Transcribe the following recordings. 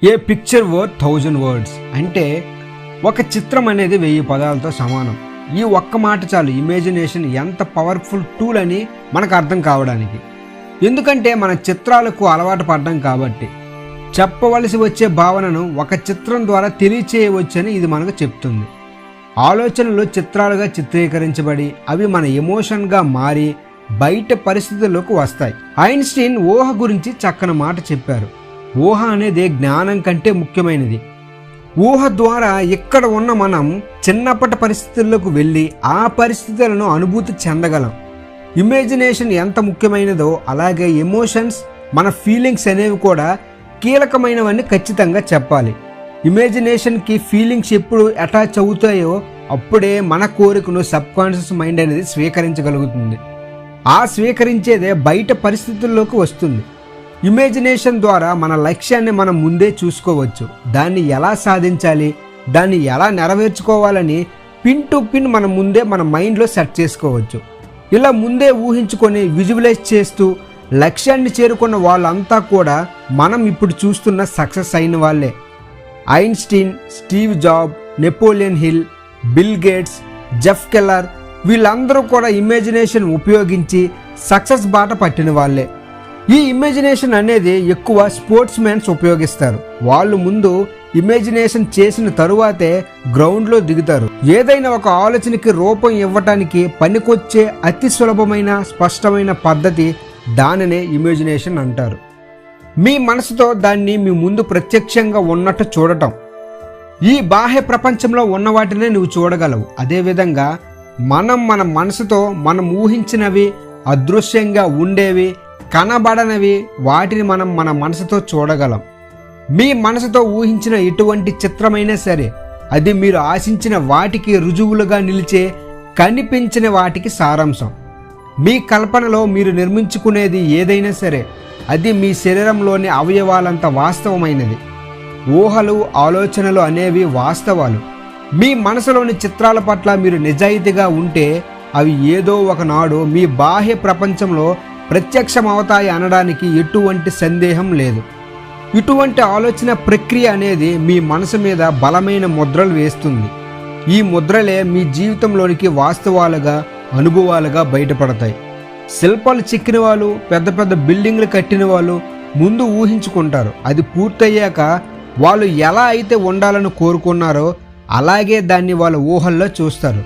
ఏ picture worth 1000 words అంటే ఒక చిత్రం అనేది 1000 పదాలతో సమానం. ఈ ఒక్క మాట చాలు ఇమేజినేషన్ ఎంత పవర్ఫుల్ టూల్ అని మనకు అర్థం కావడానికి. ఎందుకంటే మన చిత్రాలకు అలవాటు పడ్డాం కాబట్టి. చెప్పవలసి వచ్చే భావనను ఒక చిత్రం ద్వారా తెలియచేయవచ్చని ఇది మనకు చెప్తుంది. ఆలోచనలు చిత్రాలుగా చిత్రీకరించబడి అవి మన ఎమోషన్గా మారి బయట పరిస్థితుల్లోకి వస్తాయి. ఐన్స్టీన్ ఊహ గురించి చక్కని మాట చెప్పారు. ఊహ అనేది జ్ఞానం కంటే ముఖ్యమైనది. ఊహ ద్వారా ఇక్కడ ఉన్న మనం చిన్నప్పటి పరిస్థితుల్లోకి వెళ్ళి ఆ పరిస్థితులను అనుభూతి చెందగలం. ఇమేజినేషన్ ఎంత ముఖ్యమైనదో అలాగే ఎమోషన్స్, మన ఫీలింగ్స్ అనేవి కూడా కీలకమైనవని ఖచ్చితంగా చెప్పాలి. ఇమేజినేషన్కి ఫీలింగ్స్ ఎప్పుడు అటాచ్ అవుతాయో అప్పుడే మన కోరికను సబ్కాన్షియస్ మైండ్ అనేది స్వీకరించగలుగుతుంది. ఆ స్వీకరించేదే బయట పరిస్థితుల్లోకి వస్తుంది. ఇమేజినేషన్ ద్వారా మన లక్ష్యాన్ని మనం ముందే చూసుకోవచ్చు. దాన్ని ఎలా సాధించాలి, దాన్ని ఎలా నెరవేర్చుకోవాలని పిన్ టు పిన్ మనం ముందే మన మైండ్లో సెట్ చేసుకోవచ్చు. ఇలా ముందే ఊహించుకొని విజువలైజ్ చేస్తూ లక్ష్యాన్ని చేరుకున్న వాళ్ళంతా కూడా మనం ఇప్పుడు చూస్తున్న సక్సెస్ అయిన వాళ్ళే. Einstein, Steve job, Napoleon hill, bill gates, Jeff Keller వీళ్ళందరూ కూడా ఇమేజినేషన్ ఉపయోగించి సక్సెస్ బాట పట్టిన వాళ్ళే. ఈ ఇమేజినేషన్ అనేది ఎక్కువ స్పోర్ట్స్ మ్యాన్స్ ఉపయోగిస్తారు. వాళ్ళు ముందు ఇమేజినేషన్ చేసిన తరువాతే గ్రౌండ్లో దిగుతారు. ఏదైనా ఒక ఆలోచనకి రూపం ఇవ్వటానికి పనికొచ్చే అతి సులభమైన స్పష్టమైన పద్ధతి దానినే ఇమేజినేషన్ అంటారు. మీ మనసుతో దాన్ని మీ ముందు ప్రత్యక్షంగా ఉన్నట్టు చూడటం. ఈ బాహ్య ప్రపంచంలో ఉన్న వాటినే నువ్వు చూడగలవు. అదేవిధంగా మన మనసుతో మనం ఊహించినవి, అదృశ్యంగా ఉండేవి, కనబడనవి వాటిని మనం మన మనసుతో చూడగలం. మీ మనసుతో ఊహించిన ఎటువంటి చిత్రమైనా సరే అది మీరు ఆశించిన వాటికి రుజువులుగా నిలిచే కనిపించిన వాటికి సారాంశం. మీ కల్పనలో మీరు నిర్మించుకునేది ఏదైనా సరే అది మీ శరీరంలోని అవయవాలంత వాస్తవమైనది. ఊహలు, ఆలోచనలు అనేవి వాస్తవాలు. మీ మనసులోని చిత్రాల పట్ల మీరు నిజాయితీగా ఉంటే అవి ఏదో ఒకనాడు మీ బాహ్య ప్రపంచంలో ప్రత్యక్షమవుతాయి అనడానికి ఎటువంటి సందేహం లేదు. ఇటువంటి ఆలోచన ప్రక్రియ అనేది మీ మనసు మీద బలమైన ముద్రలు వేస్తుంది. ఈ ముద్రలే మీ జీవితంలోనికి వాస్తవాలుగా, అనుభవాలుగా బయటపడతాయి. శిల్పాలు చెక్కిన వాళ్ళు, పెద్ద పెద్ద బిల్డింగ్లు కట్టిన వాళ్ళు ముందు ఊహించుకుంటారు. అది పూర్తయ్యాక వాళ్ళు ఎలా అయితే ఉండాలని కోరుకున్నారో అలాగే దాన్ని వాళ్ళ ఊహల్లో చూస్తారు.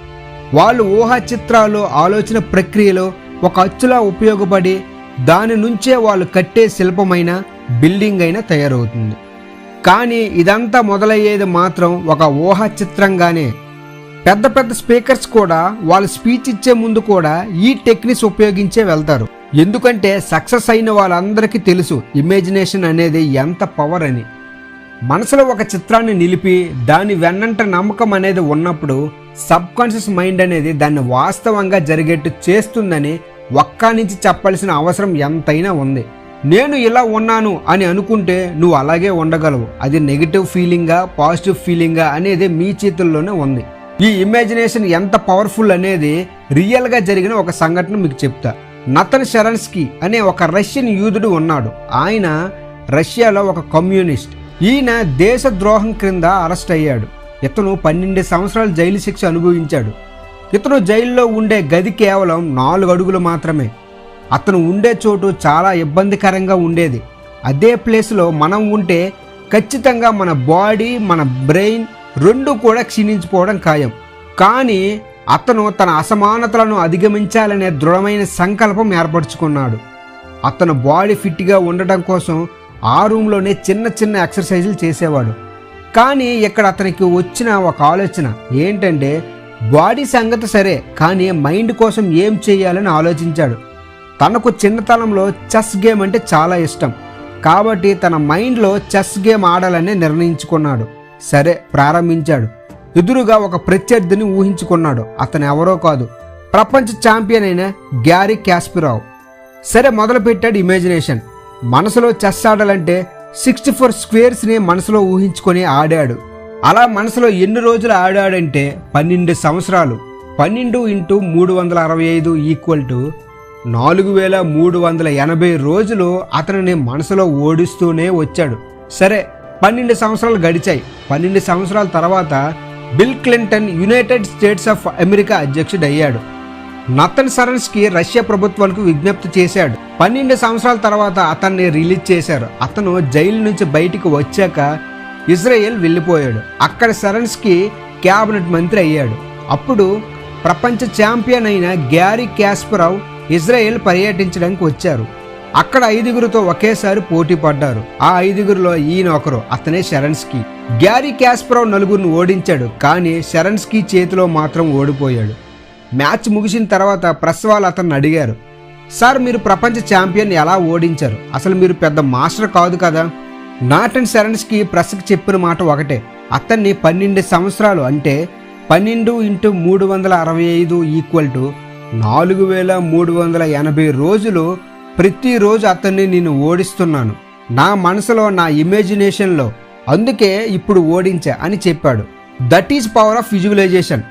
వాళ్ళు ఊహా చిత్రాలు, ఆలోచన ప్రక్రియలో ఒక అచ్చులా ఉపయోగపడి దాని నుంచే వాళ్ళు కట్టే శిల్పమైన, బిల్డింగ్ అయినా తయారవుతుంది. కానీ ఇదంతా మొదలయ్యేది మాత్రం ఒక ఊహా చిత్రంగానే. పెద్ద పెద్ద స్పీకర్స్ కూడా వాళ్ళు స్పీచ్ ఇచ్చే ముందు కూడా ఈ టెక్నిక్స్ ఉపయోగించే వెళ్తారు. ఎందుకంటే సక్సెస్ అయిన వాళ్ళందరికీ తెలుసు ఇమేజినేషన్ అనేది ఎంత పవర్ అని. మనసులో ఒక చిత్రాన్ని నిలిపి దాని వెన్నంట నమ్మకం అనేది ఉన్నప్పుడు సబ్కాన్షియస్ మైండ్ అనేది దాన్ని వాస్తవంగా జరిగేట్టు చేస్తుందని ఒక్క నుంచి చెప్పాల్సిన అవసరం ఎంతైనా ఉంది. నేను ఇలా ఉన్నాను అని అనుకుంటే నువ్వు అలాగే ఉండగలవు. అది నెగిటివ్ ఫీలింగా, పాజిటివ్ ఫీలింగా అనేది మీ చేతుల్లోనే ఉంది. ఈ ఇమాజినేషన్ ఎంత పవర్ఫుల్ అనేది రియల్గా జరిగిన ఒక సంఘటన మీకు చెప్తా. నతన్ షరన్స్కీ అనే ఒక రష్యన్ యూదుడు ఉన్నాడు. ఆయన రష్యాలో ఒక కమ్యూనిస్ట్. ఈయన దేశద్రోహం క్రింద అరెస్ట్ అయ్యాడు. ఇతను 12 సంవత్సరాలు జైలు శిక్ష అనుభవించాడు. ఇతను జైల్లో ఉండే గది కేవలం 4 అడుగులు మాత్రమే. అతను ఉండే చోటు చాలా ఇబ్బందికరంగా ఉండేది. అదే ప్లేస్లో మనం ఉంటే ఖచ్చితంగా మన బాడీ, మన బ్రెయిన్ రెండు కూడా క్షీణించిపోవడం ఖాయం. కానీ అతను తన అసమానతలను అధిగమించాలనే దృఢమైన సంకల్పం ఏర్పరచుకున్నాడు. అతను బాడీ ఫిట్గా ఉండటం కోసం ఆ రూమ్లోనే చిన్న చిన్న ఎక్సర్సైజులు చేసేవాడు. కానీ ఇక్కడ అతనికి వచ్చిన ఒక ఆలోచన ఏంటంటే బాడీ సంగతి సరే, కానీ మైండ్ కోసం ఏం చేయాలని ఆలోచించాడు. తనకు చిన్నతనంలో చెస్ గేమ్ అంటే చాలా ఇష్టం కాబట్టి తన మైండ్లో చెస్ గేమ్ ఆడాలని నిర్ణయించుకున్నాడు. సరే, ప్రారంభించాడు. ఎదురుగా ఒక ప్రత్యర్థిని ఊహించుకున్నాడు. అతను ఎవరో కాదు, ప్రపంచ ఛాంపియన్ అయిన గ్యారీ కాస్పరోవ్. సరే, మొదలుపెట్టాడు ఇమాజినేషన్. మనసులో చెస్ ఆడాలంటే 64 స్క్వేర్స్ని మనసులో ఊహించుకొని ఆడాడు. అలా మనసులో ఎన్ని రోజులు ఆడాడంటే 12 సంవత్సరాలు. 12 × 365 = 4380 రోజులు అతనిని మనసులో ఓడిస్తూనే వచ్చాడు. సరే, 12 సంవత్సరాలు గడిచాయి. 12 సంవత్సరాల తర్వాత bill Clinton United states of America అధ్యక్షుడు అయ్యాడు. నతన్ షరన్స్కీ రష్యా ప్రభుత్వానికి విజ్ఞప్తి చేశాడు. 12 సంవత్సరాల తర్వాత అతన్ని రిలీజ్ చేశారు. అతను జైలు నుంచి బయటికి వచ్చాక ఇజ్రాయెల్ వెళ్ళిపోయాడు. అక్కడ షరన్స్కీ క్యాబినెట్ మంత్రి అయ్యాడు. అప్పుడు ప్రపంచ ఛాంపియన్ అయిన గ్యారీ కాస్పరోవ్ ఇజ్రాయెల్ పర్యటించడానికి వచ్చారు. అక్కడ 5గురితో ఒకేసారి పోటీ పడ్డారు. ఆ 5గురిలో ఈయన ఒకరు, అతనే షరన్స్కీ. గ్యారీ కాస్పరోవ్ 4గురిని ఓడించాడు, కానీ షరన్స్కీ చేతిలో మాత్రం ఓడిపోయాడు. మ్యాచ్ ముగిసిన తర్వాత ప్రెస్ వాళ్ళు అతన్ని అడిగారు, సార్ మీరు ప్రపంచ ఛాంపియన్ ఎలా ఓడించారు? అసలు మీరు పెద్ద మాస్టర్ కాదు కదా? నాటన్ షరన్స్కీ ప్రెస్కి చెప్పిన మాట ఒకటే, అతన్ని 12 సంవత్సరాలు అంటే 12 × 365 = 4380 రోజులు ప్రతిరోజు అతన్ని నేను ఓడిస్తున్నాను నా మనసులో, నా ఇమాజినేషన్లో, అందుకే ఇప్పుడు ఓడించా అని చెప్పాడు. That is power of visualisation.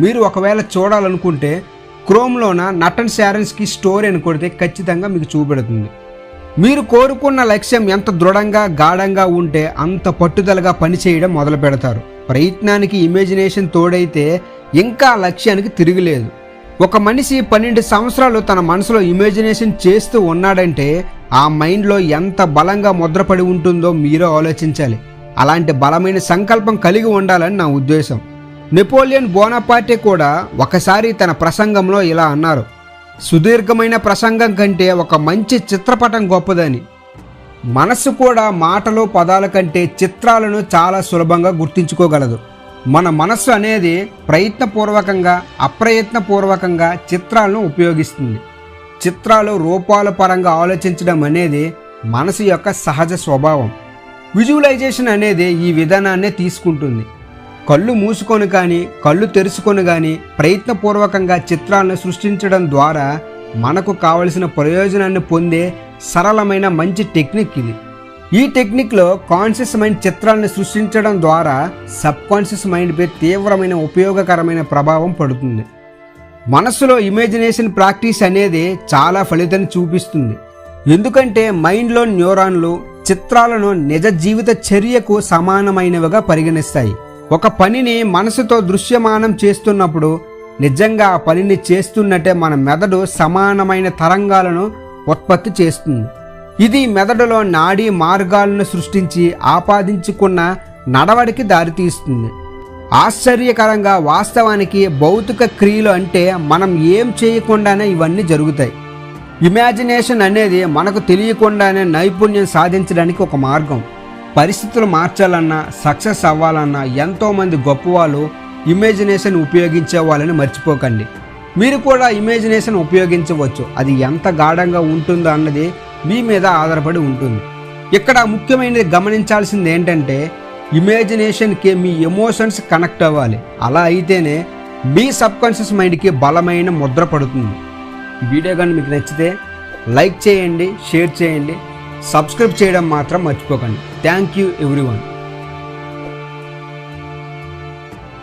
మీరు ఒకవేళ చూడాలనుకుంటే క్రోమ్లోన నటన్ షరన్స్కీ స్టోరీ అని కొడితే ఖచ్చితంగా మీకు చూపెడుతుంది. మీరు కోరుకున్న లక్ష్యం ఎంత దృఢంగా గాఢంగా ఉంటే అంత పట్టుదలగా పనిచేయడం మొదలు పెడతారు. ప్రయత్నానికి ఇమాజినేషన్ తోడైతే ఇంకా లక్ష్యానికి తిరుగులేదు. ఒక మనిషి 12 సంవత్సరాలు తన మనసులో ఇమాజినేషన్ చేస్తూ ఉన్నాడంటే ఆ మైండ్లో ఎంత బలంగా ముద్రపడి ఉంటుందో మీరే ఆలోచించాలి. అలాంటి బలమైన సంకల్పం కలిగి ఉండాలని నా ఉద్దేశం. నెపోలియన్ బోనాపార్టే కూడా ఒకసారి తన ప్రసంగంలో ఇలా అన్నారు, సుదీర్ఘమైన ప్రసంగం కంటే ఒక మంచి చిత్రపటం గొప్పదని. మనస్సు కూడా మాటలు పదాల కంటే చిత్రాలను చాలా సులభంగా గుర్తించుకోగలదు. మన మనస్సు అనేది ప్రయత్నపూర్వకంగా అప్రయత్నపూర్వకంగా చిత్రాలను ఉపయోగిస్తుంది. చిత్రాలు రూపాల పరంగా ఆలోచించడం అనేది మనసు యొక్క సహజ స్వభావం. విజువలైజేషన్ అనేది ఈ విధానాన్నే తీసుకుంటుంది. కళ్ళు మూసుకొని కానీ కళ్ళు తెరుచుకొని కానీ ప్రయత్నపూర్వకంగా చిత్రాలను సృష్టించడం ద్వారా మనకు కావలసిన ప్రయోజనాన్ని పొందే సరళమైన మంచి టెక్నిక్ ఇది. ఈ టెక్నిక్లో కాన్షియస్ మైండ్ చిత్రాలను సృష్టించడం ద్వారా సబ్ కాన్షియస్ మైండ్పై తీవ్రమైన ఉపయోగకరమైన ప్రభావం పడుతుంది. మనస్సులో ఇమాజినేషన్ ప్రాక్టీస్ అనేది చాలా ఫలితాన్ని చూపిస్తుంది. ఎందుకంటే మైండ్లో న్యూరాన్లు చిత్రాలను నిజ జీవిత చర్యకు సమానమైనవిగా పరిగణిస్తాయి. ఒక పనిని మనసుతో దృశ్యమానం చేస్తున్నప్పుడు నిజంగా ఆ పనిని చేస్తున్నట్టే మన మెదడు సమానమైన తరంగాలను ఉత్పత్తి చేస్తుంది. ఇది మెదడులో నాడీ మార్గాలను సృష్టించి ఆపాదించుకున్న నడవడికి దారితీస్తుంది. ఆశ్చర్యకరంగా వాస్తవానికి భౌతిక క్రియలు అంటే మనం ఏం చేయకుండానే ఇవన్నీ జరుగుతాయి. ఇమాజినేషన్ అనేది మనకు తెలియకుండానే నైపుణ్యం సాధించడానికి ఒక మార్గం. పరిస్థితులు మార్చాలన్నా సక్సెస్ అవ్వాలన్నా ఎంతోమంది గొప్పవాళ్ళు ఇమాజినేషన్ ఉపయోగించే వాళ్ళని మర్చిపోకండి. మీరు కూడా ఇమాజినేషన్ ఉపయోగించవచ్చు. అది ఎంత గాఢంగా ఉంటుందో అన్నది మీ మీద ఆధారపడి ఉంటుంది. ఇక్కడ ముఖ్యమైనది గమనించాల్సింది ఏంటంటే ఇమాజినేషన్కి మీ ఎమోషన్స్ కనెక్ట్ అవ్వాలి. అలా అయితేనే మీ సబ్కాన్షియస్ మైండ్కి బలమైన ముద్ర పడుతుంది. ఈ వీడియో కానీ మీకు నచ్చితే లైక్ చేయండి, షేర్ చేయండి, సబ్స్క్రైబ్ చేయడం మాత్రం మర్చిపోకండి. Thank you everyone.